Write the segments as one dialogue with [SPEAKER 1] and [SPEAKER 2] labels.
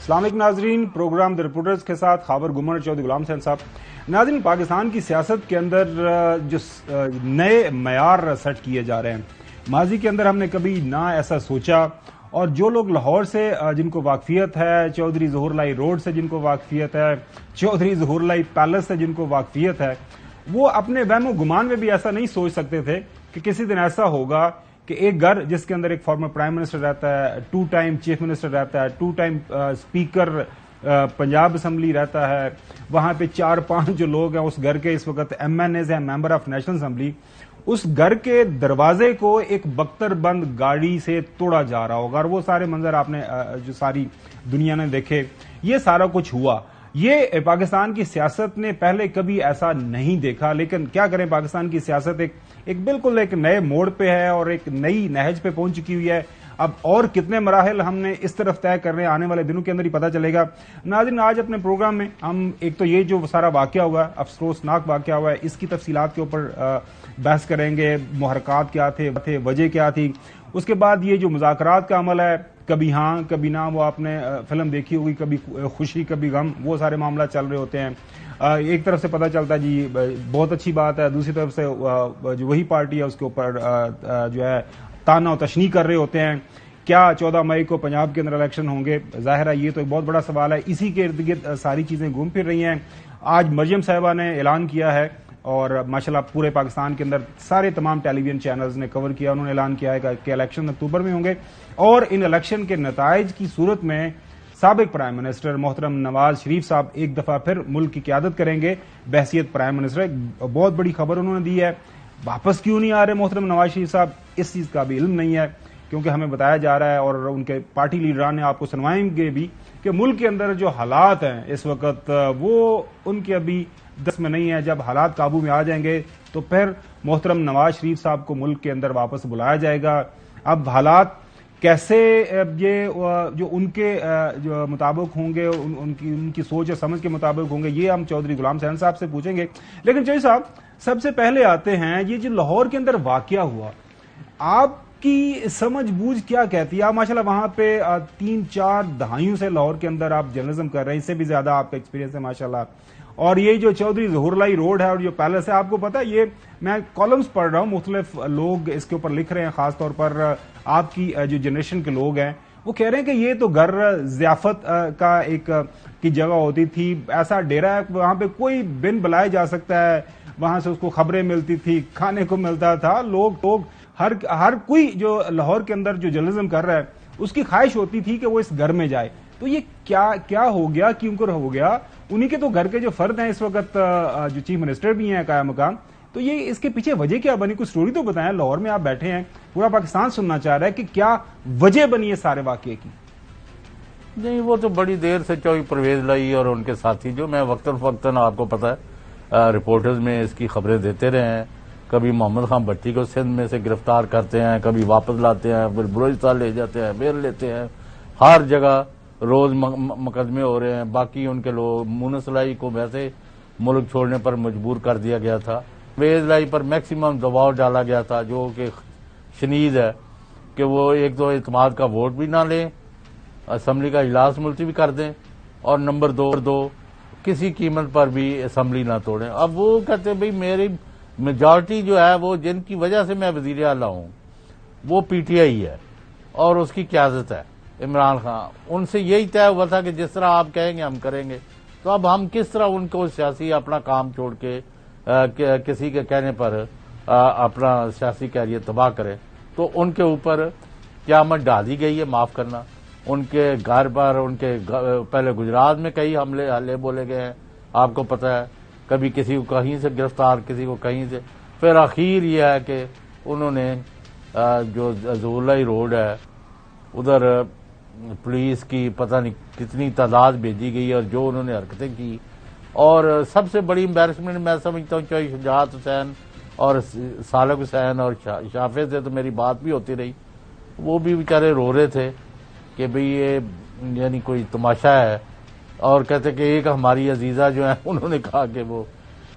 [SPEAKER 1] السلام علیکم ناظرین، پروگرام دی رپورٹرز کے ساتھ خاور گمر چودھری غلام حسین صاحب۔ ناظرین، پاکستان کی سیاست کے اندر جو نئے معیار سیٹ کیے جا رہے ہیں، ماضی کے اندر ہم نے کبھی نہ ایسا سوچا، اور جو لوگ لاہور سے جن کو واقفیت ہے، چودھری ظہور الہی روڈ سے جن کو واقفیت ہے، چودھری ظہور الہی پیلس سے جن کو واقفیت ہے، وہ اپنے وہم و گمان میں بھی ایسا نہیں سوچ سکتے تھے کہ کسی دن ایسا ہوگا کہ ایک گھر جس کے اندر ایک فارمر پرائم منسٹر رہتا ہے، 2 ٹائم چیف منسٹر رہتا ہے، 2 ٹائم اسپیکر پنجاب اسمبلی رہتا ہے، وہاں پہ 4-5 جو لوگ ہیں اس گھر کے اس وقت ایم این ایز ہیں، ممبر آف نیشنل اسمبلی، اس گھر کے دروازے کو ایک بختر بند گاڑی سے توڑا جا رہا ہوگا، اور وہ سارے منظر آپ نے جو ساری دنیا نے دیکھے، یہ سارا کچھ ہوا۔ یہ پاکستان کی سیاست نے پہلے کبھی ایسا نہیں دیکھا، لیکن کیا کریں، پاکستان کی سیاست ایک بالکل ایک نئے موڑ پہ ہے اور ایک نئی نہج پہ پہنچ چکی ہوئی ہے۔ اب اور کتنے مراحل ہم نے اس طرف طے کرنے، آنے والے دنوں کے اندر ہی پتہ چلے گا۔ ناظرین، آج اپنے پروگرام میں ہم ایک تو یہ جو سارا واقعہ ہوا ہے، افسوسناک واقعہ ہوا ہے، اس کی تفصیلات کے اوپر بحث کریں گے، محرکات کیا تھے، وجہ کیا تھی، اس کے بعد یہ جو مذاکرات کا عمل ہے، کبھی ہاں کبھی نہ، وہ آپ نے فلم دیکھی ہوگی، کبھی خوشی کبھی غم، وہ سارے معاملات چل رہے ہوتے ہیں۔ ایک طرف سے پتہ چلتا ہے جی بہت اچھی بات ہے، دوسری طرف سے جو وہی پارٹی ہے اس کے اوپر جو ہے تانا و تشنیع کر رہے ہوتے ہیں۔ کیا 14 مئی کو پنجاب کے اندر الیکشن ہوں گے؟ ظاہر ہے یہ تو ایک بہت بڑا سوال ہے، اسی کے ارد گرد ساری چیزیں گھوم پھر رہی ہیں۔ آج مریم صاحبہ نے اعلان کیا ہے، اور ماشاءاللہ پورے پاکستان کے اندر سارے تمام ٹیلی ویژن چینلز نے کور کیا، انہوں نے اعلان کیا ہے کہ الیکشن اکتوبر میں ہوں گے، اور ان الیکشن کے نتائج کی صورت میں سابق پرائم منسٹر محترم نواز شریف صاحب ایک دفعہ پھر ملک کی قیادت کریں گے بحیثیت پرائم منسٹر۔ بہت بڑی خبر انہوں نے دی ہے۔ واپس کیوں نہیں آ رہے محترم نواز شریف صاحب، اس چیز کا بھی علم نہیں ہے، کیونکہ ہمیں بتایا جا رہا ہے اور ان کے پارٹی لیڈران نے آپ کو سنوائیں گے بھی کہ ملک کے اندر جو حالات ہیں اس وقت وہ ان کے ابھی دس میں نہیں ہے۔ جب حالات قابو میں آ جائیں گے تو پھر محترم نواز شریف صاحب کو ملک کے اندر واپس بلایا جائے گا۔ اب حالات کیسے یہ جو ان کے جو مطابق ہوں گے، ان کی سوچ اور سمجھ کے مطابق ہوں گے، یہ ہم چودھری غلام حسین صاحب سے پوچھیں گے۔ لیکن چودھری صاحب، سب سے پہلے آتے ہیں یہ جو لاہور کے اندر واقعہ ہوا، آپ کی سمجھ بوجھ کیا کہتی ہے؟ آپ ماشاءاللہ وہاں پہ 3-4 دہائیوں سے لاہور کے اندر آپ جرنلزم کر رہے ہیں، اس سے بھی زیادہ آپ کا ایکسپیرینس ہے ماشاءاللہ، اور یہ جو چودھری ظہور الہی روڈ ہے اور جو پیلس ہے، آپ کو پتا ہے یہ میں کالمز پڑھ رہا ہوں، مختلف لوگ اس کے اوپر لکھ رہے ہیں، خاص طور پر آپ کی جو جنریشن کے لوگ ہیں وہ کہہ رہے ہیں کہ یہ تو گھر ضیافت کا ایک کی جگہ ہوتی تھی، ایسا ڈیرا ہے وہاں پہ کوئی بن بلائے جا سکتا ہے، وہاں سے اس کو خبریں ملتی تھی، کھانے کو ملتا تھا، لوگ ہر کوئی جو لاہور کے اندر جو جرنلزم کر رہا ہے اس کی خواہش ہوتی تھی کہ وہ اس گھر میں جائے۔ تو یہ کیا ہو گیا، کیوں کر ہو گیا؟ انہی کے تو گھر کے جو فرد ہیں اس وقت جو چیف منسٹر بھی ہیں قائم مقام، تو یہ اس کے پیچھے وجہ کیا بنی؟ کوئی سٹوری تو بتائیں، لاہور میں آپ بیٹھے ہیں، پورا پاکستان سننا چاہ رہا ہے کہ کیا وجہ بنی ہے سارے واقعے کی؟
[SPEAKER 2] نہیں، وہ تو بڑی دیر سے چوئی پرویز لائی اور ان کے ساتھی جو میں وقتاً فوقتاً آپ کو پتا ہے رپورٹرز میں اس کی خبریں دیتے رہے ہیں، کبھی محمد خان بھٹی کو سندھ میں سے گرفتار کرتے ہیں، کبھی واپس لاتے ہیں، پھر بلوچستان لے جاتے ہیں، بیل لیتے ہیں، ہر جگہ روز مقدمے ہو رہے ہیں۔ باقی ان کے لوگ مونس لائی کو ویسے ملک چھوڑنے پر مجبور کر دیا گیا تھا، پرویز لائی پر میکسیمم دباؤ ڈالا گیا تھا، جو کہ شنیع ہے کہ وہ ایک تو اعتماد کا ووٹ بھی نہ لیں، اسمبلی کا اجلاس ملتوی کر دیں، اور نمبر 2 کسی قیمت پر بھی اسمبلی نہ توڑیں۔ اب وہ کہتے ہیں بھئی میری میجارٹی جو ہے وہ جن کی وجہ سے میں وزیر اعلیٰ ہوں وہ پی ٹی آئی ہے اور اس کی قیادت ہے عمران خان، ان سے یہی طے ہوا تھا کہ جس طرح آپ کہیں گے ہم کریں گے۔ تو اب ہم کس طرح ان کو سیاسی اپنا کام چھوڑ کے کسی کے کہنے پر اپنا سیاسی کیریئر تباہ کریں؟ تو ان کے اوپر قیامت ڈالی گئی ہے، معاف کرنا۔ ان کے گھر پر، ان کے پہلے گجرات میں کئی حملے بولے گئے ہیں، آپ کو پتہ ہے، کبھی کسی کو کہیں سے گرفتار، کسی کو کہیں سے، پھر اخیر یہ ہے کہ انہوں نے جو ظہور الہی روڈ ہے ادھر پولیس کی پتہ نہیں کتنی تعداد بھیجی گئی اور جو انہوں نے حرکتیں کی، اور سب سے بڑی امبیرسمنٹ میں سمجھتا ہوں کہ شجاعت حسین اور سالک حسین اور شافع سے تو میری بات بھی ہوتی رہی، وہ بھی بیچارے رو رہے تھے کہ بھئی یہ یعنی کوئی تماشا ہے، اور کہتے کہ ایک ہماری عزیزہ جو ہیں انہوں نے کہا کہ وہ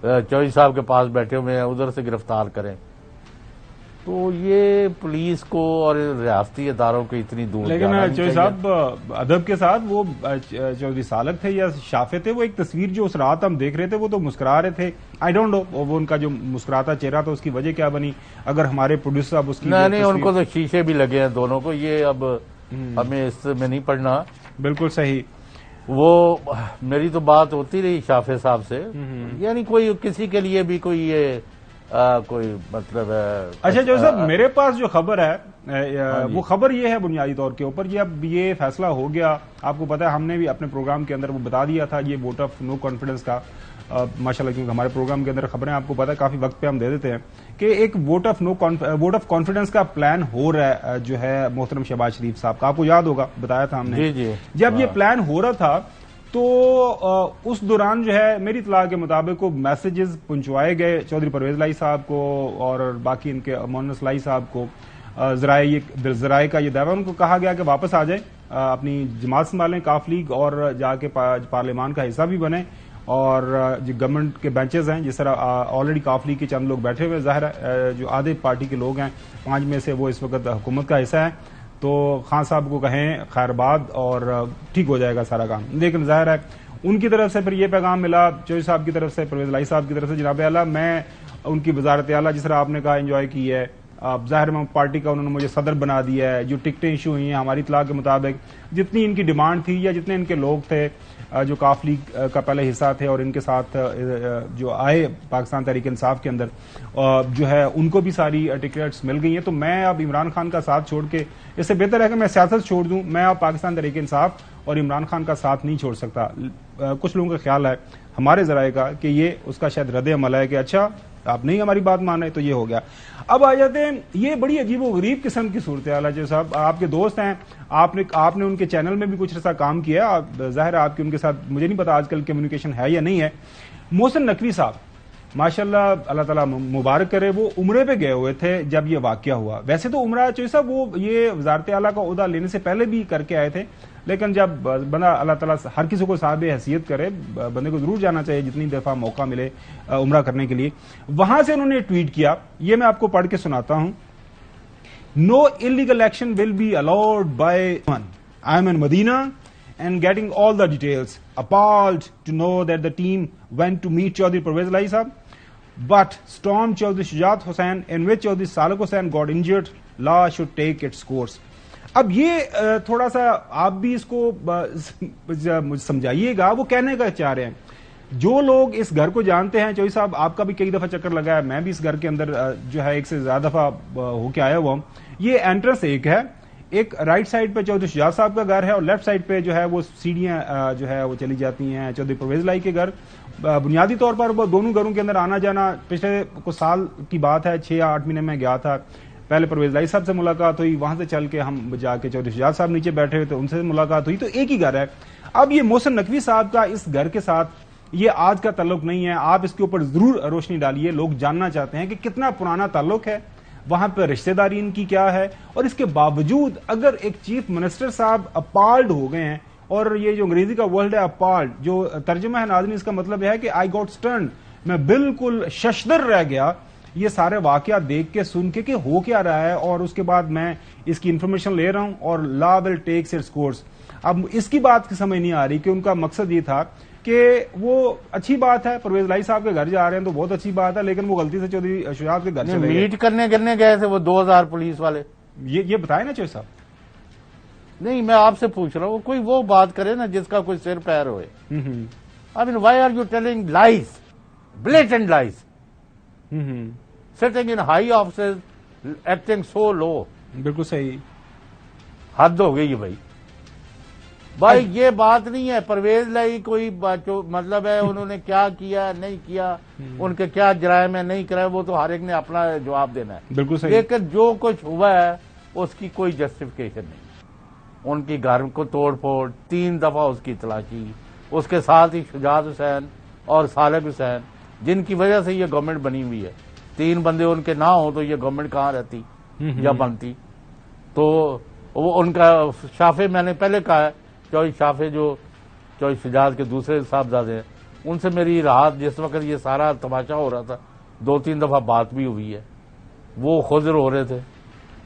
[SPEAKER 2] چوہدری صاحب کے پاس بیٹھے ہوئے ہیں، ادھر سے گرفتار کریں۔ تو یہ پولیس کو اور ریاستی اداروں کو اتنی دور
[SPEAKER 1] لیکن
[SPEAKER 2] جانا نہیں
[SPEAKER 1] چودھری
[SPEAKER 2] چاہیے۔
[SPEAKER 1] صاحب ادب کے ساتھ وہ چودھری سالک تھے یا شافع تھے، وہ ایک تصویر جو اس رات ہم دیکھ رہے تھے وہ تو مسکرا رہے تھے. آئی ڈونٹ نو وہ ان کا جو مسکراتا چہرہ تھا اس کی وجہ کیا بنی. اگر ہمارے پروڈیوسر صاحب اس کی
[SPEAKER 2] نہیں ان کو تو شیشے بھی لگے ہیں دونوں کو. یہ اب ہمیں اس میں نہیں پڑھنا.
[SPEAKER 1] بالکل صحیح.
[SPEAKER 2] وہ میری تو بات ہوتی رہی شافع صاحب سے، یعنی کوئی کسی کے لیے بھی کوئی یہ کوئی مطلب ہے.
[SPEAKER 1] اچھا جو صاحب میرے پاس جو خبر ہے وہ خبر یہ ہے بنیادی طور کے اوپر، یہ اب یہ فیصلہ ہو گیا. آپ کو پتا ہے ہم نے بھی اپنے پروگرام کے اندر وہ بتا دیا تھا یہ ووٹ آف نو کانفیڈنس کا. ماشاءاللہ کیونکہ ہمارے پروگرام کے اندر خبریں آپ کو پتا ہے کافی وقت پہ ہم دے دیتے ہیں کہ ایک ووٹ آف کانفیڈنس کا پلان ہو رہا ہے جو ہے محترم شہباز شریف صاحب کا. آپ کو یاد ہوگا بتایا تھا ہم نے.
[SPEAKER 2] جی جی.
[SPEAKER 1] جب یہ پلان ہو رہا تھا تو اس دوران جو ہے میری اطلاع کے مطابق وہ میسیجز پہنچوائے گئے چودھری پرویز لائی صاحب کو اور باقی ان کے مونس لائی صاحب کو. ذرائع کا یہ دعویٰ ان کو کہا گیا کہ واپس آ جائیں، اپنی جماعت سنبھالیں کاف لیگ اور جا کے پارلیمان کا حصہ بھی بنیں. اور جو گورنمنٹ کے بینچز ہیں جس طرح آلریڈی کاف لیگ کے چند لوگ بیٹھے ہوئے، ظاہر ہے جو آدھے پارٹی کے لوگ ہیں 5 میں سے وہ اس وقت حکومت کا حصہ ہیں، تو خان صاحب کو کہیں خیر آباد اور ٹھیک ہو جائے گا سارا کام. لیکن ظاہر ہے ان کی طرف سے پھر یہ پیغام ملا چودھری صاحب کی طرف سے، پرویز لائی صاحب کی طرف سے، جناب اعلیٰ میں ان کی وزارت اعلیٰ جس طرح آپ نے کہا انجوائے کی ہے. ظاہر میں پارٹی کا انہوں نے مجھے صدر بنا دیا ہے. جو ٹکٹیں ایشو ہوئی ہیں ہماری اطلاع کے مطابق جتنی ان کی ڈیمانڈ تھی یا جتنے ان کے لوگ تھے جو کاف لیگ کا پہلے حصہ تھے اور ان کے ساتھ جو آئے پاکستان تحریک انصاف کے اندر جو ہے ان کو بھی ساری ٹکٹس مل گئی ہیں. تو میں اب عمران خان کا ساتھ چھوڑ کے اس سے بہتر ہے کہ میں سیاست چھوڑ دوں. میں اب پاکستان تحریک انصاف اور عمران خان کا ساتھ نہیں چھوڑ سکتا. کچھ لوگوں کا خیال ہے ہمارے ذرائع کا کہ یہ اس کا شاید رد عمل ہے کہ اچھا آپ نہیں ہماری بات مان رہے تو یہ ہو گیا. اب آ جاتے ہیں یہ بڑی عجیب و غریب قسم کی صورتحال ہے. جو صاحب آپ کے دوست ہیں، آپ نے ان کے چینل میں بھی کچھ عرصہ کام کیا، ظاہر ہے آپ کی ان کے ساتھ مجھے نہیں پتا آج کل کمیونیکیشن ہے یا نہیں ہے. محسن نقوی صاحب ماشاءاللہ اللہ تعالیٰ مبارک کرے، وہ عمرے پہ گئے ہوئے تھے جب یہ واقعہ ہوا. ویسے تو عمرہ چوہدری صاحب وہ یہ وزارت اعلیٰ کا عہدہ لینے سے پہلے بھی کر کے آئے تھے، لیکن جب بندہ اللہ تعالیٰ ہر کسی کو صاحب حیثیت کرے بندے کو ضرور جانا چاہیے جتنی دفعہ موقع ملے عمرہ کرنے کے لیے. وہاں سے انہوں نے ٹویٹ کیا، یہ میں آپ کو پڑھ کے سناتا ہوں. No illegal action will be allowed by I am in Medina and getting all the details. Appalled to know that the team went to meet Chaudhry Parvez Lai Sahab, but stormed Chaudhry Shujat Hussain in which Chaudhry Salek Hussain got injured. Law should take its course. اب یہ تھوڑا سا آپ بھی اس کو سمجھائیے گا، وہ کہنے کا چاہ رہے ہیں. جو لوگ اس گھر کو جانتے ہیں، چودھری صاحب آپ کا بھی کئی دفعہ چکر لگا ہے، میں بھی اس گھر کے اندر جو ہے ایک سے زیادہ دفعہ ہو کے آیا ہوا ہوں. یہ انٹرنس ایک ہے، ایک رائٹ سائڈ پہ چودھری شجاعت صاحب کا گھر ہے اور لیفٹ سائڈ پہ جو ہے وہ سیڑھیاں جو ہے وہ چلی جاتی ہیں چودھری پرویز لائی کے گھر. بنیادی طور پر وہ دونوں گھروں کے اندر آنا جانا پچھلے کچھ سال کی بات ہے، 6 یا 8 مہینے میں گیا تھا. پہلے پرویز لائی صاحب سے ملاقات ہوئی، وہاں سے چل کے ہم جا کے چودھری شجاعت صاحب نیچے بیٹھے ہوئے تھے، ان سے ملاقات ہوئی. تو ایک ہی گھر ہے. اب یہ محسن نقوی صاحب کا اس گھر کے ساتھ یہ آج کا تعلق نہیں ہے. آپ اس کے اوپر ضرور روشنی ڈالیے، لوگ جاننا چاہتے ہیں کہ کتنا پرانا تعلق ہے، وہاں پہ رشتہ داری ان کی کیا ہے. اور اس کے باوجود اگر ایک چیف منسٹر صاحب اپالڈ ہو گئے ہیں، اور یہ جو انگریزی کا ورڈ ہے اپالڈ، جو ترجمہ ہے ناظرین اس کا مطلب ہے کہ آئی گاٹ سٹرنڈ، میں بالکل ششدر رہ گیا یہ سارے واقعات دیکھ کے سن کے کہ ہو کیا رہا ہے. اور اس کے بعد میں اس کی انفارمیشن لے رہا ہوں اور لا ول ٹیکس اٹس کورس. اب اس کی بات کی سمجھ نہیں آ رہی کہ ان کا مقصد یہ تھا کہ وہ اچھی بات ہے پرویز لائی صاحب کے گھر جا رہے ہیں تو بہت اچھی بات ہے، لیکن وہ غلطی سے چودھری شجاعت کے گھر چلے گئے.
[SPEAKER 2] میٹ کرنے گئے تھے وہ 2000 پولیس والے.
[SPEAKER 1] یہ بتائیں نا چودھری صاحب.
[SPEAKER 2] نہیں میں آپ سے پوچھ رہا ہوں، کوئی وہ بات کرے نا جس کا کوئی سر پیر ہوئے. I mean, why are you telling lies? Blatant lies. Sitting in high offices, acting so low.
[SPEAKER 1] بالکل صحیح.
[SPEAKER 2] حد ہو گئی بھائی. بھائی یہ بات نہیں ہے پرویز لائی کوئی مطلب ہے انہوں نے کیا کیا نہیں کیا، ان کے کیا جرائم ہے نہیں کرائے، وہ تو ہر ایک نے اپنا جواب دینا ہے.
[SPEAKER 1] بالکل صحیح.
[SPEAKER 2] لیکن جو کچھ ہوا ہے اس کی کوئی جسٹیفیکیشن نہیں. ان کی گھر کو توڑ پھوڑ، 3 دفعہ اس کی تلاشی، اس کے ساتھ ہی شجاعت حسین اور سالک حسین جن کی وجہ سے یہ گورنمنٹ بنی ہوئی ہے. 3 بندے ان کے نہ ہوں تو یہ گورنمنٹ کہاں رہتی یا بنتی. تو وہ ان کا شافع میں نے پہلے کہا ہے، چودھری شافع جو چودھری شجاعت کے دوسرے صاحبزادے ہیں، ان سے میری رات جس وقت یہ سارا تماشا ہو رہا تھا 2-3 دفعہ بات بھی ہوئی ہے. وہ خود رو رہے تھے.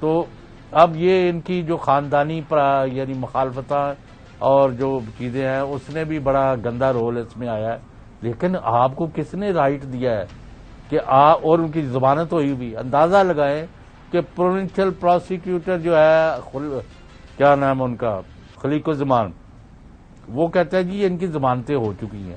[SPEAKER 2] تو اب یہ ان کی جو خاندانی یعنی مخالفتیں اور جو چیزیں ہیں اس نے بھی بڑا گندا رول اس میں آیا ہے. لیکن آپ کو کس نے رائٹ دیا ہے کہ اور ان کی ضمانت ہوئی بھی؟ اندازہ لگائیں کہ پروونشل پروسیکیوٹر جو ہے کیا نام ان کا، خلیق الزمان، وہ کہتا ہے جی ان کی ضمانتیں ہو چکی ہیں.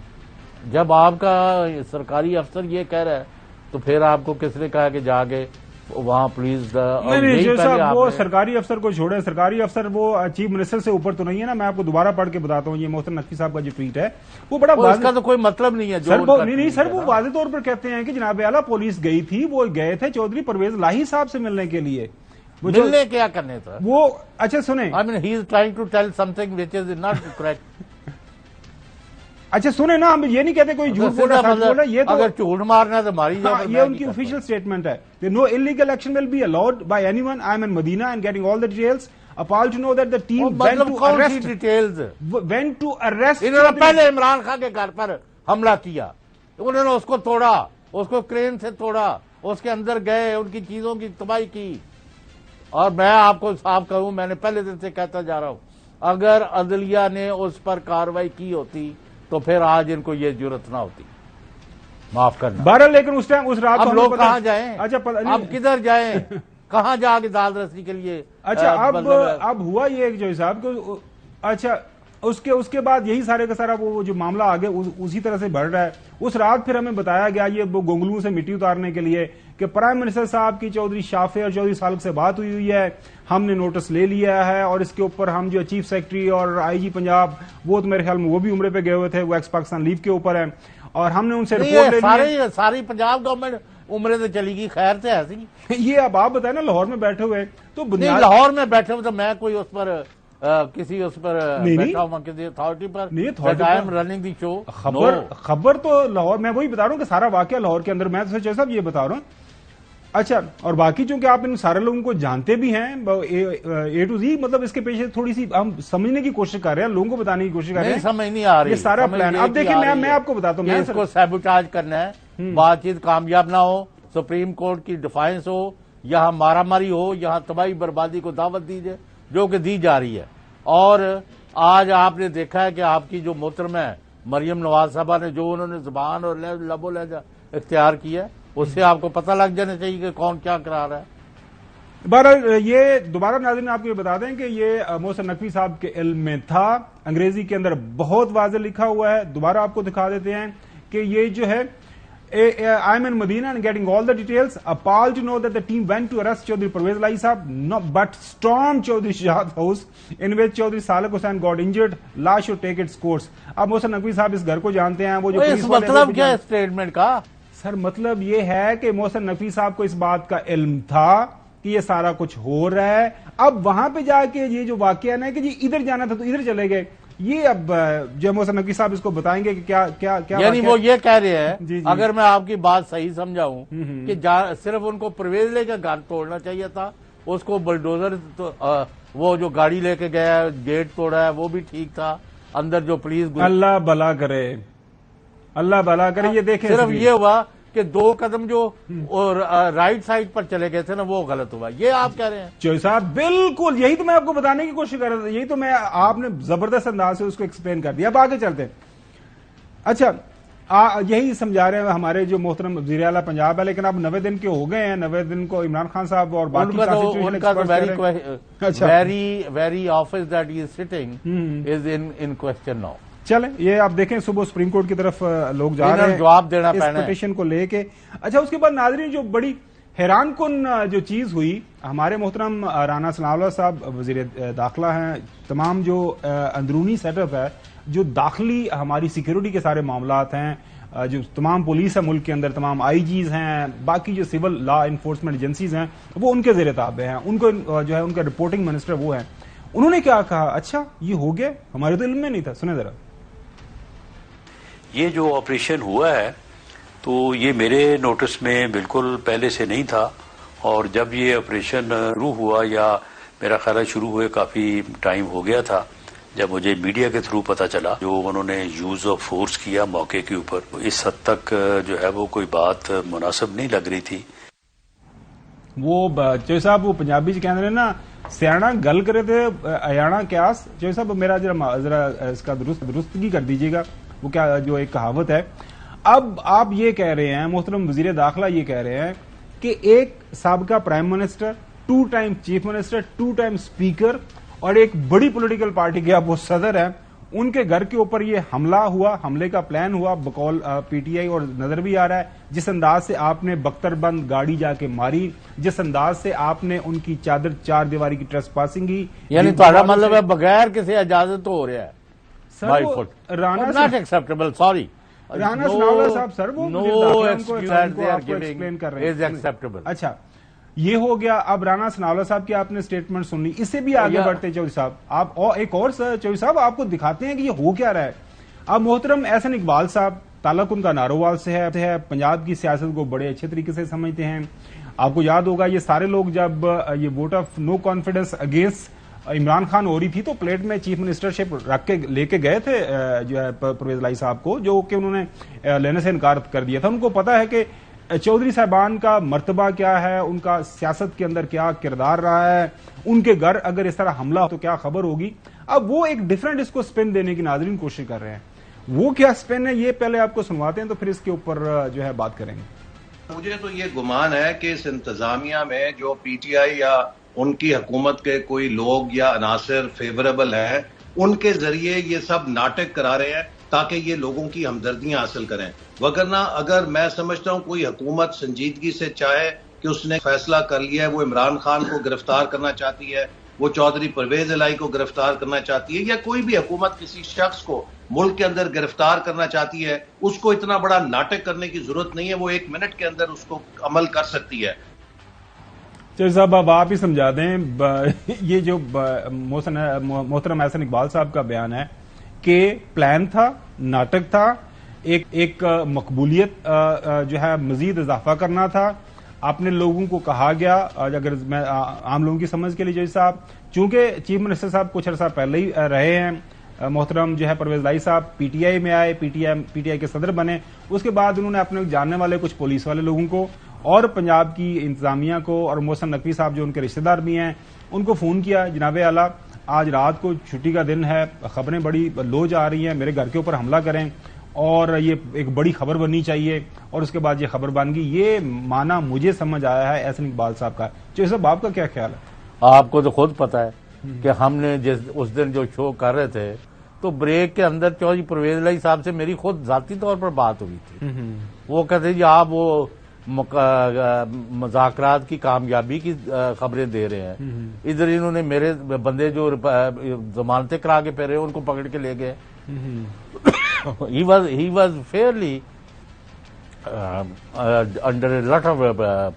[SPEAKER 2] جب آپ کا سرکاری افسر یہ کہہ رہا ہے تو پھر آپ کو کس نے کہا کہ جا کے وہاں پولیس
[SPEAKER 1] نہیں صاحب، وہ سرکاری افسر کو چھوڑے. سرکاری افسر وہ چیف منسٹر سے اوپر تو نہیں ہے نا. میں آپ کو دوبارہ پڑھ کے بتاتا ہوں. یہ محسن نقوی صاحب کا جو ٹویٹ ہے وہ بڑا
[SPEAKER 2] اس کا تو کوئی مطلب نہیں ہے.
[SPEAKER 1] سر نہیں سر، وہ واضح طور پر کہتے ہیں کہ جناب اعلیٰ پولیس گئی تھی، وہ گئے تھے چودھری پرویز لاہی صاحب سے ملنے کے لیے.
[SPEAKER 2] ملنے کیا کرنے تھا
[SPEAKER 1] وہ؟ اچھا سنیں،
[SPEAKER 2] I mean, he is trying to tell something which is not correct.
[SPEAKER 1] اچھا سنیں نا، ہم یہ نہیں کہتے کوئی جھوٹ بول رہا سچ بول رہا. یہ تو
[SPEAKER 2] اگر جھوٹ مارنا تو ماری جائے.
[SPEAKER 1] یہ ان کی official اسٹیٹمنٹ ہے. No illegal action will be allowed by anyone. I am in Medina and getting all the details. Appalled to know that the team went to arrest.
[SPEAKER 2] انہوں نے پہلے عمران خان کے گھر پر حملہ کیا، انہوں نے اس کو توڑا، اس کو کرین سے توڑا، اس کے اندر گئے، ان کی چیزوں کی تباہی کی. اور میں آپ کو صاف کہوں، میں نے پہلے دن سے کہتا جا رہا ہوں، اگر عدلیہ نے اس پر کارروائی کی ہوتی تو پھر آج ان کو یہ جرت نہ ہوتی. معاف کرنا.
[SPEAKER 1] بہرحال لیکن اس ٹائم اس رات
[SPEAKER 2] اب لوگ کہاں جائیں؟
[SPEAKER 1] اچھا
[SPEAKER 2] اب کدھر جائیں؟ کہاں جا کے داد رسی کے لیے؟
[SPEAKER 1] اچھا اب ہوا یہ جو صاحب کو، اچھا اس کے بعد یہی سارے کا سارا وہ جو معاملہ آگے اسی طرح سے بڑھ رہا ہے. اس رات پھر ہمیں بتایا گیا یہ گونگلوں سے مٹی اتارنے کے لیے کہ پرائم منسٹر صاحب کی چودھری شافع اور چودھری سالک سے بات ہوئی ہے، ہم نے نوٹس لے لیا ہے، اور اس کے اوپر ہم جو چیف سیکرٹری اور آئی جی پنجاب، وہ تو میرے خیال میں وہ بھی عمرے پہ گئے ہوئے تھے، وہ ایکس پاکستان لیو کے اوپر ہیں، اور ہم نے ان سے رپورٹ لے لی.
[SPEAKER 2] ساری پنجاب گورنمنٹ عمرے سے چلی گئی، خیر سے ایسی.
[SPEAKER 1] یہ اب آپ بتائیں نا، لاہور میں بیٹھے ہوئے تو
[SPEAKER 2] لاہور میں بیٹھے ہوئے تو میں کوئی اس پر کسی اس پر بیٹھا ہوں کسی اتھارٹی پر رننگ دی شو.
[SPEAKER 1] خبر تو لاہور، میں وہی بتا رہا ہوں کہ سارا واقعہ لاہور کے اندر. میں تو سچ صاحب یہ بتا رہا ہوں. اچھا، اور باقی چونکہ آپ ان سارے لوگوں کو جانتے بھی ہیں اے ٹو زی، مطلب اس کے پیچھے تھوڑی سی ہم سمجھنے کی کوشش کر رہے ہیں، لوگوں کو بتانے کی کوشش کر رہے ہیں.
[SPEAKER 2] سمجھ نہیں آ رہی
[SPEAKER 1] یہ سارا پلان. اب دیکھیں میں آپ کو بتاتا ہوں،
[SPEAKER 2] اس کو سیبوٹاج کرنا ہے، بات چیت کامیاب نہ ہو، سپریم کورٹ کی ڈیفائنس ہو، یہاں مارا ماری ہو، یہاں تباہی بربادی کو دعوت دیجیے جو کہ دی جا رہی ہے. اور آج آپ نے دیکھا ہے کہ آپ کی جو محترم ہے مریم نواز صاحبہ نے جو انہوں نے زبان اور لب و لہجہ اختیار کیا، اس سے آپ کو پتہ لگ جانا چاہیے کہ کون کیا کرا رہا ہے.
[SPEAKER 1] بہرحال یہ دوبارہ ناظرین آپ کو یہ بتا دیں کہ یہ محسن نقوی صاحب کے علم میں تھا. انگریزی کے اندر بہت واضح لکھا ہوا ہے. دوبارہ آپ کو دکھا دیتے ہیں کہ یہ جو ہے I'm in Medina and getting all the details. Appalled to know that the team went to arrest Chaudhry Parvez Lai Sahab, but stormed Chaudhry Shahad House, in which Chaudhry Salak Hussain got injured. Law should take its course. اب محسن نقوی صاحب اس گھر کو جانتے ہیں. وہ جو
[SPEAKER 2] اس مطلب کیا ہے اسٹیٹمنٹ کا؟
[SPEAKER 1] سر مطلب یہ ہے کہ محسن نقوی صاحب کو اس بات کا علم تھا کہ یہ سارا کچھ ہو رہا ہے. اب وہاں پہ جا کے یہ جو واقعہ ہے کہ جی ادھر جانا تھا تو ادھر چلے گئے. یہ اب جو محسن نقوی صاحب اس کو بتائیں گے کہ کیا کیا کیا
[SPEAKER 2] یعنی وہ یہ کہہ رہے ہیں، اگر میں آپ کی بات صحیح سمجھاؤں کہ صرف ان کو پرویز لے کے گھر توڑنا چاہیے تھا، اس کو بلڈوزر وہ جو گاڑی لے کے گیا گیٹ توڑا ہے وہ بھی ٹھیک تھا، اندر جو پولیس. اللہ
[SPEAKER 1] بھلا کرے، اللہ بھلا کرے. یہ دیکھیں
[SPEAKER 2] صرف یہ ہوا کہ 2 قدم جو رائٹ سائڈ پر چلے گئے تھے نا وہ غلط ہوا. یہ آپ کہہ رہے ہیں
[SPEAKER 1] چوئی صاحب؟ بالکل یہی تو میں آپ کو بتانے کی کوشش کر رہا تھا. یہی تو میں آپ نے زبردست انداز سے اس کو ایکسپلین کر دیا. اب آگے چلتے ہیں. اچھا یہی سمجھا رہے ہیں ہمارے جو محترم وزیر اعلیٰ پنجاب ہے، لیکن اب 90 دن کے ہو گئے ہیں. 90 دن کو عمران خان صاحب اور باقی
[SPEAKER 2] very office that he is sitting is in question now.
[SPEAKER 1] چلیں یہ آپ دیکھیں صبح سپریم کورٹ کی طرف لوگ جا رہے ہیں
[SPEAKER 2] جواب دینا
[SPEAKER 1] اس پٹیشن کو لے کے. اچھا اس کے بعد ناظرین جو بڑی حیران کن جو چیز ہوئی، ہمارے محترم رانا ثناء اللہ صاحب وزیر داخلہ ہیں، تمام جو اندرونی سیٹ اپ ہے، جو داخلی ہماری سیکیورٹی کے سارے معاملات ہیں، جو تمام پولیس ہے ملک کے اندر، تمام آئی جیز ہیں، باقی جو سول لا انفورسمنٹ ایجنسیز ہیں، وہ ان کے زیر تابع ہیں. ان کو جو ہے ان کا رپورٹنگ منسٹر وہ ہیں. انہوں نے کیا کہا؟ اچھا یہ ہو گیا، ہمارے تو علم میں نہیں تھا. سنیں ذرا.
[SPEAKER 3] یہ جو آپریشن ہوا ہے تو یہ میرے نوٹس میں بالکل پہلے سے نہیں تھا، اور جب یہ آپریشن شروع ہوا، یا میرا خیال ہے شروع ہوئے کافی ٹائم ہو گیا تھا، جب مجھے میڈیا کے تھرو پتہ چلا جو انہوں نے یوز آف فورس کیا موقع کے اوپر، اس حد تک جو ہے وہ کوئی بات مناسب نہیں لگ رہی تھی.
[SPEAKER 1] وہ چوہی صاحب وہ پنجابی چ کہندے نے نا سیاح گل کرے تھے ایانا قیاس. چوہی صاحب میرا ذرا اس کا درستگی کر دیجیے گا, وہ کیا جو ایک کہاوت ہے. اب آپ یہ کہہ رہے ہیں, محترم وزیر داخلہ یہ کہہ رہے ہیں کہ ایک سابقہ prime minister, 2 time chief minister, 2 time speaker اور ایک بڑی پولیٹیکل پارٹی کے اب وہ صدر ہیں, ان کے گھر کے اوپر یہ حملہ ہوا, حملے کا پلان ہوا بقول پی ٹی آئی, اور نظر بھی آ رہا ہے جس انداز سے آپ نے بختر بند گاڑی جا کے ماری, جس انداز سے آپ نے ان کی چادر 4 دیواری کی ٹریس پاسنگ کی.
[SPEAKER 2] یعنی تہاڈا مطلب ہے بغیر کسی اجازت تو ہو رہا ہے.
[SPEAKER 1] سر وہ Rana
[SPEAKER 2] not acceptable, sorry,
[SPEAKER 1] Rana Sanaullah صاحب سر وہ ایکسپلین کر رہے
[SPEAKER 2] از
[SPEAKER 1] ہیں.
[SPEAKER 2] ایکسپٹیبل.
[SPEAKER 1] اچھا یہ ہو گیا. اب رانا ثناءاللہ صاحب کی آپ نے اسٹیٹمنٹ سن لی, اس سے بھی آگے بڑھتے ہیں چوہدری صاحب. آپ ایک اور چوہدری صاحب آپ کو دکھاتے ہیں کہ یہ ہو کیا رہا ہے. اب محترم احسن اقبال صاحب, تعلق ان کا نارووال سے ہے, پنجاب کی سیاست کو بڑے اچھے طریقے سے سمجھتے ہیں. آپ کو یاد ہوگا یہ سارے لوگ جب یہ vote of no confidence against Imran Khan ہو رہی تھی تو پلیٹ میں چیف منسٹرشپ رکھ کے لے کے گئے تھے جو ہے پرویز لائی صاحب کو, جو کہ انہوں نے لینے سے انکار کر دیا تھا. ان کو پتا ہے کہ چودھری صاحبان کا مرتبہ کیا ہے, ان کا سیاست کے اندر کیا کردار رہا ہے, ان کے گھر اگر اس طرح حملہ ہو تو کیا خبر ہوگی. اب وہ ایک ڈفرنٹ اس کو سپن دینے کی ناظرین کوشش کر رہے ہیں. وہ کیا سپن ہے یہ پہلے آپ کو سنواتے ہیں تو پھر اس کے اوپر جو ہے بات کریں گے.
[SPEAKER 4] مجھے تو یہ گمان ہے کہ اس انتظامیہ میں جو پی ٹی آئی یا ان کی حکومت کے کوئی لوگ یا عناصر فیوریبل ہیں, ان کے ذریعے یہ سب ناٹک کرا رہے ہیں تاکہ یہ لوگوں کی ہمدردیاں حاصل کریں. وگرنہ اگر میں سمجھتا ہوں کوئی حکومت سنجیدگی سے چاہے کہ اس نے فیصلہ کر لیا ہے, وہ عمران خان کو گرفتار کرنا چاہتی ہے, وہ چودھری پرویز الہی کو گرفتار کرنا چاہتی ہے, یا کوئی بھی حکومت کسی شخص کو ملک کے اندر گرفتار کرنا چاہتی ہے, اس کو اتنا بڑا ناٹک کرنے کی ضرورت نہیں ہے. وہ 1 منٹ کے اندر اس کو عمل کر سکتی ہے.
[SPEAKER 1] چوہدری صاحب اب آپ ہی سمجھا دیں. یہ جو محترم احسن اقبال صاحب کا بیان ہے کہ پلان تھا, ناٹک تھا, ایک مقبولیت جو ہے مزید اضافہ کرنا تھا. اپنے لوگوں کو کہا گیا, اگر میں عام لوگوں کی سمجھ کے لیے چوہدری صاحب, چونکہ چیف منسٹر صاحب کچھ عرصہ پہلے ہی رہے ہیں, محترم جو ہے پرویز لائی صاحب پی ٹی آئی میں آئے, پی ٹی آئی کے صدر بنے, اس کے بعد انہوں نے اپنے جاننے والے کچھ پولیس والے لوگوں کو اور پنجاب کی انتظامیہ کو اور محسن نقوی صاحب جو ان کے رشتہ دار بھی ہیں ان کو فون کیا, جناب اعلیٰ آج رات کو چھٹی کا دن ہے, خبریں بڑی لو جا رہی ہیں, میرے گھر کے اوپر حملہ کریں اور یہ ایک بڑی خبر بننی چاہیے. اور اس کے بعد یہ خبر بن گئی. یہ معنی مجھے سمجھ آیا ہے احسن اقبال صاحب کا. چوہدری صاحب آپ کا کیا خیال ہے؟
[SPEAKER 2] آپ کو تو خود پتا ہے کہ ہم نے اس دن جو شو کر رہے تھے تو بریک کے اندر چودھری پرویز الہی صاحب سے میری خود ذاتی طور پر بات ہوئی تھی. وہ کہتے جی آپ وہ مذاکرات کی کامیابی کی خبریں دے رہے ہیں, ادھر انہوں نے میرے بندے جو ضمانتیں کرا کے پھیرے ان کو پکڑ کے لے گئے. he was fairly under a lot of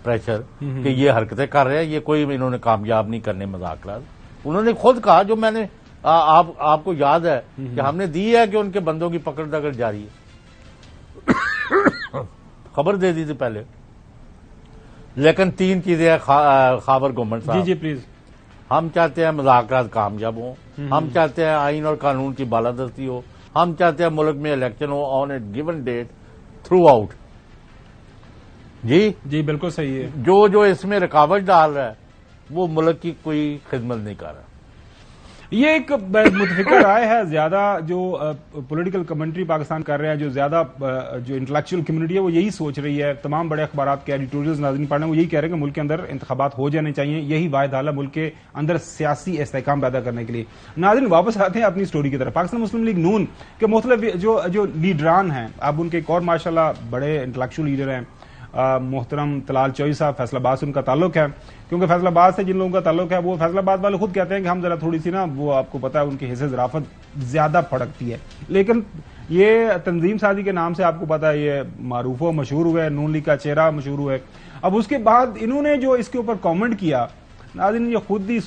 [SPEAKER 2] pressure کہ یہ حرکتیں کر رہے ہیں, یہ کوئی انہوں نے کامیاب نہیں کرنے مذاکرات. انہوں نے خود کہا, جو میں نے آپ کو یاد ہے کہ ہم نے دی ہے کہ ان کے بندوں کی پکڑ دکڑ جاری ہے, خبر دے دی تھی پہلے. لیکن 3 چیزیں ہیں خاور گورنمنٹ صاحب.
[SPEAKER 1] جی پلیز.
[SPEAKER 2] ہم چاہتے ہیں مذاکرات کامیاب ہوں, ہم چاہتے ہیں آئین اور قانون کی بالادستی ہو, ہم چاہتے ہیں ملک میں الیکشن ہو on a given date throughout.
[SPEAKER 1] جی بالکل صحیح ہے.
[SPEAKER 2] جو اس میں رکاوٹ ڈال رہا ہے وہ ملک کی کوئی خدمت نہیں کر رہا.
[SPEAKER 1] یہ ایک متفقہ رائے ہے. زیادہ جو پولیٹیکل کمنٹری پاکستان کر رہے ہیں, جو زیادہ جو انٹلیکچوئل کمیونٹی ہے وہ یہی سوچ رہی ہے. تمام بڑے اخبارات کے ایڈیٹوریلز ناظرین پڑھ رہے ہیں, وہ یہی کہہ رہے ہیں کہ ملک کے اندر انتخابات ہو جانے چاہیے, یہی واحد حل ہے ملک کے اندر سیاسی استحکام پیدا کرنے کے لیے. ناظرین واپس آتے ہیں اپنی سٹوری کی طرف. پاکستان مسلم لیگ نون کے مختلف جو لیڈران ہیں, اب ان کے ایک اور ماشاءاللہ بڑے انٹلیکچوئل لیڈر ہیں, محترم طلال چوہدری صاحب, فیصل آباد سے ان کا تعلق ہے. کیونکہ فیصل آباد سے جن لوگوں کا تعلق ہے وہ فیصل آباد والے خود کہتے ہیں کہ ہم ذرا تھوڑی سی نا, وہ آپ کو پتا ہے ان کی حصے ظرافت زیادہ پھڑکتی ہے. لیکن یہ تنظیم سازی کے نام سے آپ کو پتا ہے یہ معروف و مشہور ہوئے, نون لیگ کا چہرہ مشہور ہوئے. اب اس کے بعد انہوں نے جو اس کے اوپر کامنٹ کیا, ناظرین یہ خود ہی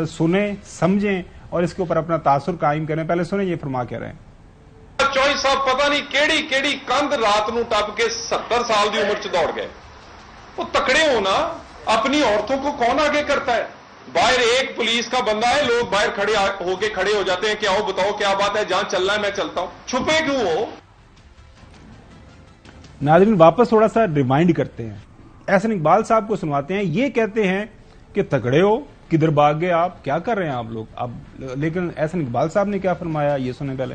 [SPEAKER 1] سنیں سمجھیں اور اس کے اوپر اپنا تاثر قائم کریں. پہلے سنیں یہ فرما کہہ رہے ہیں.
[SPEAKER 5] چوہدری صاحب پتہ نہیں کیڑی کندھ رات نو ٹپ کے 70 سال دی عمر چ دوڑ گئے. وہ تکڑے ہونا, اپنی عورتوں کو کون آگے کرتا ہے؟ باہر ایک پولیس کا بندہ ہے, لوگ باہر کھڑے ہو جاتے ہیں کہ آؤ بتاؤ کیا بات ہے, جہاں چلنا ہے میں چلتا ہوں. چھپے کیوں ہو؟
[SPEAKER 1] ناظرین واپس تھوڑا سا ریمائنڈ کرتے ہیں, احسن اقبال صاحب کو سنواتے ہیں. یہ کہتے ہیں کہ تکڑے ہو, کدھر بھاگ گئے آپ, کیا کر رہے ہیں آپ لوگ اب. لیکن احسن اقبال صاحب نے کیا فرمایا یہ سنیں پہلے.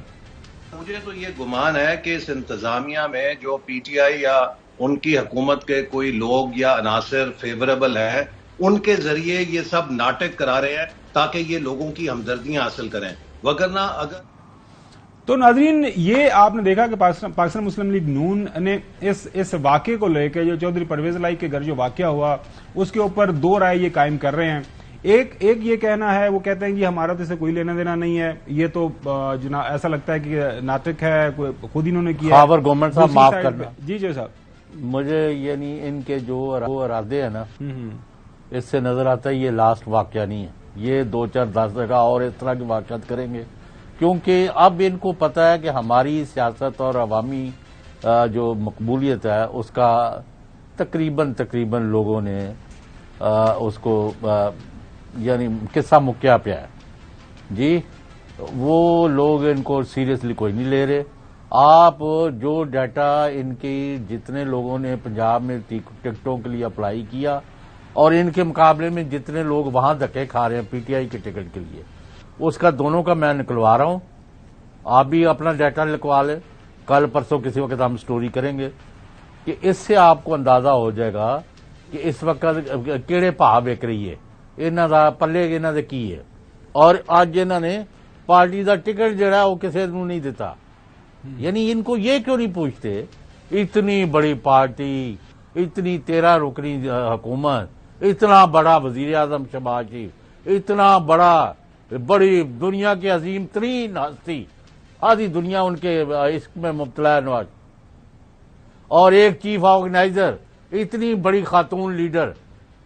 [SPEAKER 4] مجھے تو یہ گمان ہے کہ اس انتظامیہ میں جو پی ٹی آئی یا ان کی حکومت کے کوئی لوگ یا عناصر فیوریبل ہیں, ان کے ذریعے یہ سب ناٹک کرا رہے ہیں تاکہ یہ لوگوں کی ہمدردیاں حاصل کریں. وگرنہ اگر
[SPEAKER 1] تو ناظرین, یہ آپ نے دیکھا کہ پاکستان مسلم لیگ نون نے اس واقعے کو لے کے جو چودھری پرویز الہی کے گھر جو واقعہ ہوا اس کے اوپر دو رائے یہ قائم کر رہے ہیں. ایک یہ کہنا ہے, وہ کہتے ہیں کہ ہمارا تو اسے کوئی لینا دینا نہیں ہے, یہ تو ایسا لگتا ہے کہ ناٹک ہے, خود انہوں نے کیا.
[SPEAKER 2] خاور گورنمنٹ صاحب معاف کرنا.
[SPEAKER 1] جی صاحب,
[SPEAKER 2] مجھے یعنی ان کے جو ارادے ہیں نا, اس سے نظر آتا ہے یہ لاسٹ واقعہ نہیں ہے. یہ 2-4-10 جگہ اور اس طرح کی واقعات کریں گے, کیونکہ اب ان کو پتا ہے کہ ہماری سیاست اور عوامی جو مقبولیت ہے اس کا تقریباً لوگوں نے اس کو یعنی قصہ مکیا پہ ہے. جی, وہ لوگ ان کو سیریسلی کوئی نہیں لے رہے. آپ جو ڈیٹا ان کی جتنے لوگوں نے پنجاب میں ٹکٹوں کے لیے اپلائی کیا اور ان کے مقابلے میں جتنے لوگ وہاں دھکے کھا رہے ہیں پی ٹی آئی کے ٹکٹ کے لیے, اس کا دونوں کا میں نکلوا رہا ہوں. آپ بھی اپنا ڈیٹا لکھوا لیں, کل پرسوں کسی وقت ہم سٹوری کریں گے کہ اس سے آپ کو اندازہ ہو جائے گا کہ اس وقت کیڑے بھا وک رہی ہے, انہاں دا پلے انہاں دے کی ہے. اور اج انہاں نے پارٹی دا ٹکٹ جڑا وہ کسی نوں نہیں دیتا. یعنی ان کو یہ کیوں نہیں پوچھتے, اتنی بڑی پارٹی, اتنی 13 رکنی حکومت, اتنا بڑا وزیر اعظم شہباز شریف, اتنا بڑی دنیا کی عظیم ترین ہستی, آدھی دنیا ان کے عشق میں مبتلا ہے نواز, اور ایک چیف آرگنائزر, اتنی بڑی خاتون لیڈر,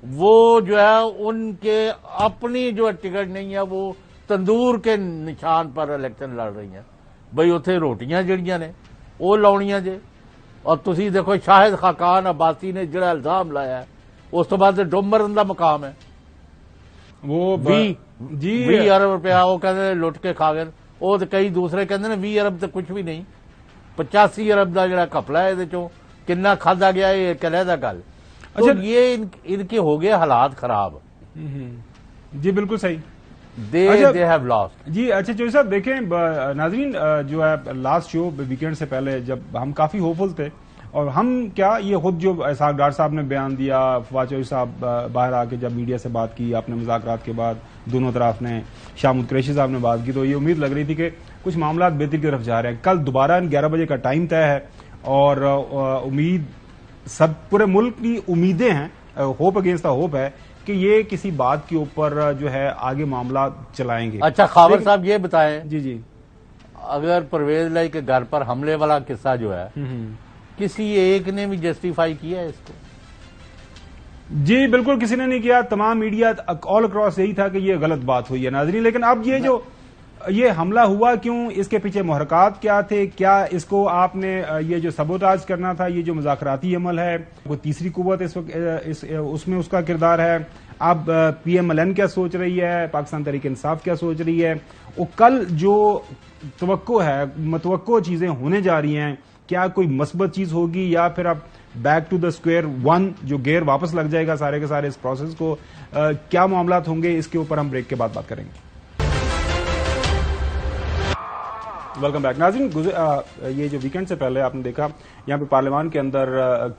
[SPEAKER 2] وہ جو ہے ان کے اپنی جو ٹکٹ نہیں ہے, وہ تندور کے نشان پر الیکشن لڑ رہی ہیں. بھئی اتنے روٹیاں جڑیاں نے وہ لاؤنیاں جے. اور تسی دیکھو شاہد خاقان عباسی نے جڑا الزام لایا ہے, اس تو بعد ڈوب مرن دا مقام ہے.
[SPEAKER 1] وہ
[SPEAKER 2] 20 ارب روپیہ وہ کہتے لٹ کے کھا گئے. وہ کئی دوسرے کہتے ہیں 20 ارب تو کچھ بھی نہیں, 85 ارب کا جڑا کپڑا ہے یہ کنا کھادا گیا ہے ایک علیحدہ گل. اچھا, یہ ان کے ہو گئے حالات خراب.
[SPEAKER 1] جی بالکل صحیح.
[SPEAKER 2] they have lost.
[SPEAKER 1] جی اچھا چوہدری صاحب دیکھیں, ناظرین جو ہے لاسٹ شو ویکینڈ سے پہلے جب ہم کافی ہوپفل تھے, اور ہم کیا یہ خود جو اسحاق ڈار صاحب نے بیان دیا, فواد چوہدری صاحب باہر آ کے جب میڈیا سے بات کی, آپ نے مذاکرات کے بعد دونوں طرف نے, شاہمود قریشی صاحب نے بات کی, تو یہ امید لگ رہی تھی کہ کچھ معاملات بہتری کی طرف جا رہے ہیں. کل دوبارہ 11 بجے کا ٹائم طے ہے, اور امید سب پورے ملک کی امیدیں ہیں, ہوپ اگینسٹ دا ہوپ ہے کہ یہ کسی بات کے اوپر جو ہے آگے معاملات چلائیں گے.
[SPEAKER 2] اچھا خاور صاحب یہ بتائیں,
[SPEAKER 1] جی
[SPEAKER 2] اگر پرویز الہی کے گھر پر حملے والا قصہ جو ہے, کسی ایک نے بھی جسٹیفائی کیا ہے اس کو؟
[SPEAKER 1] جی بالکل کسی نے نہیں کیا. تمام میڈیا آل اکراس یہی تھا کہ یہ غلط بات ہوئی ہے ناظرین. لیکن اب یہ حملہ ہوا کیوں, اس کے پیچھے محرکات کیا تھے, کیا اس کو آپ نے یہ جو سبوتاج کرنا تھا, یہ جو مذاکراتی عمل ہے, کوئی تیسری قوت اس وقت اس میں اس کا کردار ہے. اب پی ایم ایل این کیا سوچ رہی ہے, پاکستان تحریک انصاف کیا سوچ رہی ہے, وہ کل جو توقع ہے, متوقع چیزیں ہونے جا رہی ہیں, کیا کوئی مثبت چیز ہوگی یا پھر اب back to the square one, جو گیئر واپس لگ جائے گا سارے کے سارے اس پروسیس کو, کیا معاملات ہوں گے, اس کے اوپر ہم بریک کے بعد بات کریں گے. ویلکم بیک ناظرین. یہ جو ویکینڈ سے پہلے آپ نے دیکھا یہاں پہ پارلیمان کے اندر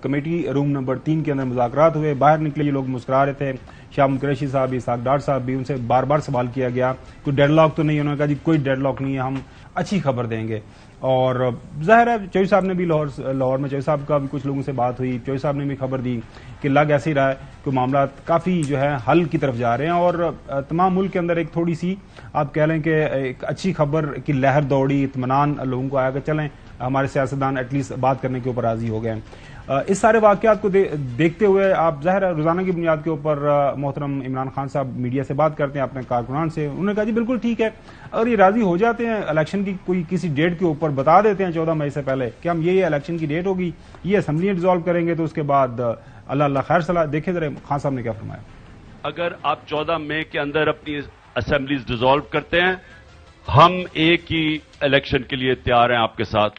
[SPEAKER 1] کمیٹی روم نمبر 3 کے اندر مذاکرات ہوئے. باہر نکلے یہ لوگ مسکرا رہے تھے, شاہمود قریشی صاحب, اسحاق ڈار صاحب بھی, ان سے بار بار سوال کیا گیا کوئی ڈیڈ لاک تو نہیں. انہوں نے کہا جی کوئی ڈیڈ لاک نہیں ہے, ہم اچھی خبر دیں گے. اور ظاہر ہے چوہدری صاحب نے بھی لاہور میں چوہدری صاحب کا بھی کچھ لوگوں سے بات ہوئی, چوہدری صاحب نے بھی خبر دی کہ لگ ایسے ہی رہا ہے کہ معاملات کافی جو ہے حل کی طرف جا رہے ہیں, اور تمام ملک کے اندر ایک تھوڑی سی آپ کہہ لیں کہ ایک اچھی خبر کی لہر دوڑی, اطمینان لوگوں کو آیا کہ چلیں ہمارے سیاستدان ایٹ لیسٹ بات کرنے کے اوپر راضی ہو گئے. اس سارے واقعات کو دیکھتے ہوئے آپ ظاہر روزانہ کی بنیاد کے اوپر محترم عمران خان صاحب میڈیا سے بات کرتے ہیں اپنے کارکنان سے. انہوں نے کہا جی بالکل ٹھیک ہے, اگر یہ راضی ہو جاتے ہیں الیکشن کی کوئی کسی ڈیٹ کے اوپر بتا دیتے ہیں 14 مئی سے پہلے کہ ہم یہ الیکشن کی ڈیٹ ہوگی, یہ اسمبلی ڈیزالو کریں گے, تو اس کے بعد اللہ خیر صلاح. دیکھیں ذرا خان صاحب نے کیا فرمایا.
[SPEAKER 6] اگر آپ 14 مئی کے اندر اپنی اسمبلیز ڈیزالو کرتے ہیں, ہم ایک ہی الیکشن کے لیے تیار ہیں آپ کے ساتھ.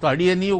[SPEAKER 2] ਤੁਹਾਡੀ ਇੰਨੀ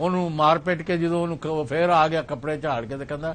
[SPEAKER 2] ਉਹਨੂੰ ਮਾਰ ਪਿੱਟ ਕੇ ਜਦੋਂ ਉਹਨੂੰ ਫੇਰ ਆ ਗਿਆ ਕੱਪੜੇ ਝਾੜ ਕੇ ਤੇ ਕਹਿੰਦਾ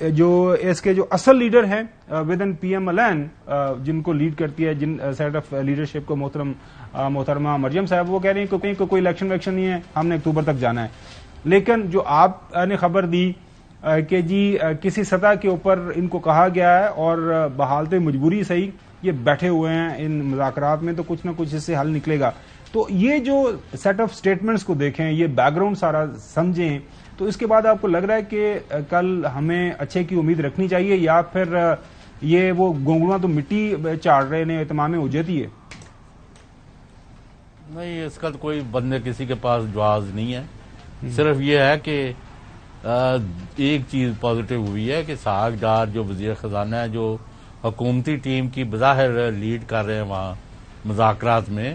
[SPEAKER 1] جو اس کے جو اصل لیڈر ہیں ود ان پی ایم الین جن کو لیڈ کرتی ہے جن سیٹ آف لیڈرشپ کو محترمہ مریم صاحب، وہ کہہ رہی ہیں کہ کوئی الیکشن ویکشن نہیں ہے، ہم نے اکتوبر تک جانا ہے. لیکن جو آپ نے خبر دی کہ جی کسی سطح کے اوپر ان کو کہا گیا ہے اور بحالت مجبوری صحیح یہ بیٹھے ہوئے ہیں ان مذاکرات میں، تو کچھ نہ کچھ اس سے حل نکلے گا. تو یہ جو سیٹ آف سٹیٹمنٹس کو دیکھیں، یہ بیک گراؤنڈ سارا سمجھیں، تو اس کے بعد آپ کو لگ رہا ہے کہ کل ہمیں اچھے کی امید رکھنی چاہیے، یا پھر یہ وہ گونگڑواں تو مٹی چاڑ رہے ہیں، اہتمام ہو جاتی ہے؟
[SPEAKER 2] نہیں، اس کا تو کوئی بندے کسی کے پاس جواز نہیں ہے. صرف یہ ہے کہ ایک چیز پازیٹو ہوئی ہے کہ سہاگ ڈار جو وزیر خزانہ ہے، جو حکومتی ٹیم کی بظاہر لیڈ کر رہے ہیں وہاں مذاکرات میں،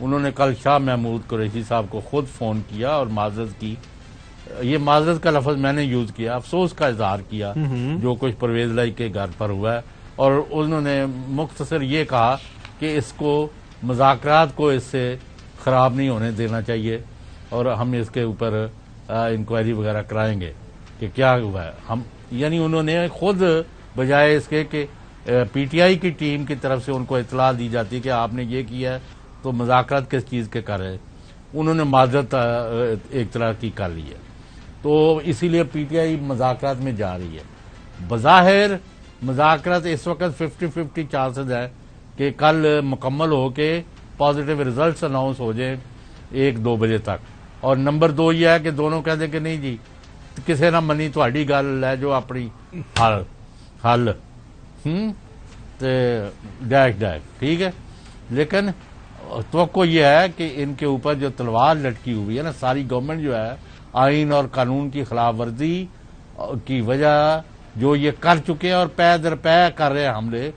[SPEAKER 2] انہوں نے کل شاہ محمود قریشی صاحب کو خود فون کیا اور معذرت کی. یہ معذرت کا لفظ میں نے یوز کیا، افسوس کا اظہار کیا جو کچھ پرویز لائی کے گھر پر ہوا ہے، اور انہوں نے مختصر یہ کہا کہ اس کو مذاکرات کو اس سے خراب نہیں ہونے دینا چاہیے اور ہم اس کے اوپر انکوائری وغیرہ کرائیں گے کہ کیا ہوا ہے. ہم یعنی انہوں نے خود بجائے اس کے کہ پی ٹی آئی کی ٹیم کی طرف سے ان کو اطلاع دی جاتی ہے کہ آپ نے یہ کیا ہے تو مذاکرات کس چیز کے کر رہے ہیں، انہوں نے معذرت ایک طرح کی کر لی ہے. تو اسی لیے پی ٹی آئی مذاکرات میں جا رہی ہے. بظاہر مذاکرات اس وقت 50-50 چانسز ہے کہ کل مکمل ہو کے پازیٹیو ریزلٹس اناؤنس ہو جائیں 1-2 بجے تک. اور نمبر 2 یہ ہے کہ دونوں کہہ دیں کہ نہیں جی کسی نہ منی تہاڈی گل لے جو اپنی حل ڈیک ٹھیک ہے. لیکن توقع یہ ہے کہ ان کے اوپر جو تلوار لٹکی ہوئی ہے نا ساری گورنمنٹ جو ہے آئین اور قانون کی خلاف ورزی کی وجہ جو یہ کر چکے ہیں اور پے در پے کر رہے ہیں حملے،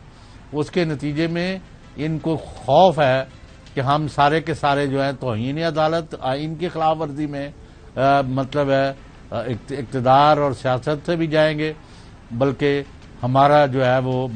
[SPEAKER 2] اس کے نتیجے میں ان کو خوف ہے کہ ہم سارے کے سارے جو ہیں توہین عدالت آئین کی خلاف ورزی میں مطلب ہے اقتدار اور سیاست سے بھی جائیں گے، بلکہ ہمارا جو ہے وہ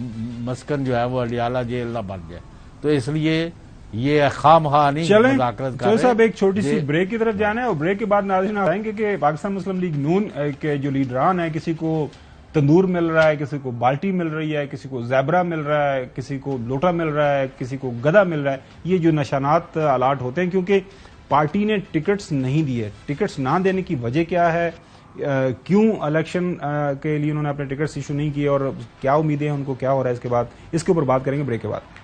[SPEAKER 2] مسکن جو ہے وہ اڈیالہ جیل نہ بن جائے. تو اس لیے یہ خواہ نہیں مذاکرت کر رہے.
[SPEAKER 1] صاحب ایک چھوٹی سی بریک کی طرف جانا ہے اور بریک کے بعد ناظرین آئیں گے کہ پاکستان مسلم لیگ نون کے جو لیڈران ہیں، کسی کو تندور مل رہا ہے، کسی کو بالٹی مل رہی ہے، کسی کو زیبرا مل رہا ہے، کسی کو لوٹا مل رہا ہے، کسی کو گدا مل رہا ہے. یہ جو نشانات الاٹ ہوتے ہیں کیونکہ پارٹی نے ٹکٹس نہیں دیے. ٹکٹس نہ دینے کی وجہ کیا ہے، کیوں الیکشن کے لیے انہوں نے اپنے ٹکٹس ایشو نہیں کیے اور کیا امیدیں ہیں ان کو، کیا ہو رہا ہے اس کے بعد، اس کے اوپر بات کریں گے بریک کے بعد.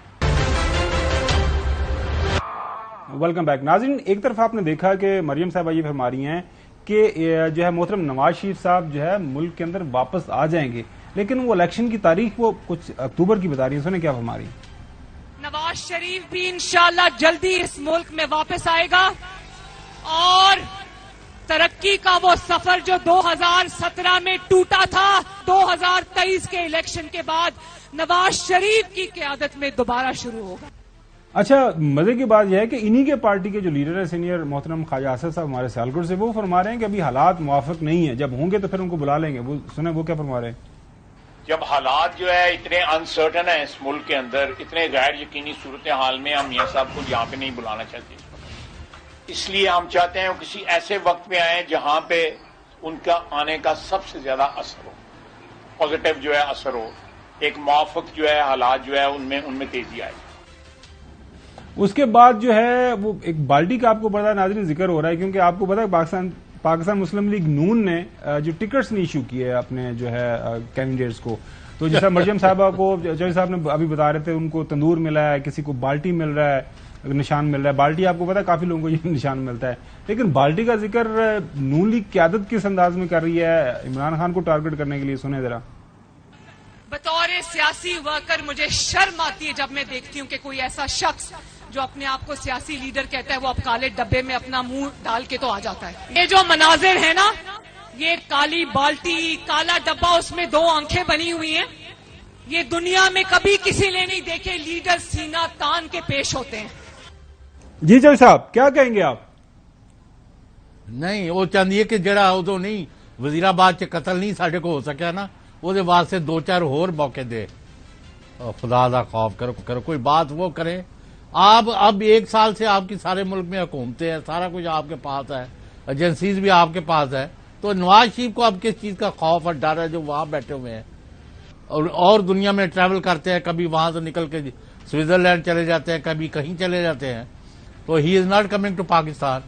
[SPEAKER 1] Welcome back. ناظرین، ایک طرف آپ نے دیکھا کہ مریم صاحبہ یہ فرما رہی ہیں کہ جو ہے محترم نواز شریف صاحب جو ہے ملک کے اندر واپس آ جائیں گے، لیکن وہ الیکشن کی تاریخ وہ کچھ اکتوبر کی بتا رہی ہیں. سنیں کیا فرما رہی ہیں.
[SPEAKER 7] نواز شریف بھی انشاءاللہ جلدی اس ملک میں واپس آئے گا اور ترقی کا وہ سفر جو 2017 میں ٹوٹا تھا 2023 کے الیکشن کے بعد نواز شریف کی قیادت میں دوبارہ شروع ہوگا.
[SPEAKER 1] اچھا، مزے کی بات یہ ہے کہ انہی کے پارٹی کے جو لیڈر ہیں سینئر محترم خواجہ اسد صاحب ہمارے سیالکوٹ سے، وہ فرما رہے ہیں کہ ابھی حالات موافق نہیں ہیں، جب ہوں گے تو پھر ان کو بلا لیں گے. وہ سنیں وہ کیا فرما رہے ہیں.
[SPEAKER 8] جب حالات جو ہے اتنے انسرٹن ہیں اس ملک کے اندر، اتنے غیر یقینی صورتحال میں ہم میاں صاحب کو یہاں پہ نہیں بلانا چاہتے. اس لیے ہم چاہتے ہیں وہ کسی ایسے وقت میں آئیں جہاں پہ ان کا آنے کا سب سے زیادہ اثر ہو، پازیٹیو جو ہے اثر ہو، ایک موافق جو ہے حالات جو ہے ان میں تیزی آئے.
[SPEAKER 1] اس کے بعد جو ہے وہ ایک بالٹی کا آپ کو پتا ناظرین ذکر ہو رہا ہے، کیونکہ آپ کو پتا ہے پاکستان مسلم لیگ نون نے جو ٹکٹس نہیں ایشو کیے اپنے جو ہے کینڈیڈیٹس کو، تو جیسا مریم صاحبہ کو چوہدری صاحب نے ابھی بتا رہے تھے ان کو تندور ملا ہے، کسی کو بالٹی مل رہا ہے، نشان مل رہا ہے. بالٹی آپ کو پتا ہے کافی لوگوں کو یہ نشان ملتا ہے، لیکن بالٹی کا ذکر نون لیگ قیادت کس انداز میں کر رہی ہے عمران خان کو ٹارگٹ کرنے کے لیے. سنیں ذرا.
[SPEAKER 7] بطور سیاسی ورکر مجھے شرم آتی ہے جب میں دیکھتی ہوں کہ کوئی ایسا شخص جو اپنے آپ کو سیاسی لیڈر کہتا ہے وہ اب کالے ڈبے میں اپنا منہ ڈال کے تو آ جاتا ہے. یہ جو مناظر ہے نا، یہ کالی بالٹی، کالا ڈبہ، اس میں 2 آنکھیں بنی ہوئی ہیں، یہ دنیا میں کبھی کسی نے نہیں دیکھے. لیڈر سینہ تان کے پیش ہوتے ہیں.
[SPEAKER 1] جی چوہدری صاحب کیا کہیں گے آپ؟
[SPEAKER 2] نہیں، وہ چاہتی ہے کہ جڑا ادو نہیں وزیر آباد چ قتل نہیں سارے کو ہو سکیا نا، وہ واسطے 2-4 ہور موقع دے. خدا دا خوف کرو کوئی بات وہ کرے. آپ اب 1 سال سے آپ کی سارے ملک میں حکومتیں ہیں، سارا کچھ آپ کے پاس ہے، ایجنسیز بھی آپ کے پاس ہے، تو نواز شریف کو اب کس چیز کا خوف اور ڈر ہے جو وہاں بیٹھے ہوئے ہیں اور دنیا میں ٹریول کرتے ہیں, کبھی وہاں سے نکل کے سوئٹزرلینڈ چلے جاتے ہیں, کبھی کہیں چلے جاتے ہیں, تو he is not coming to Pakistan.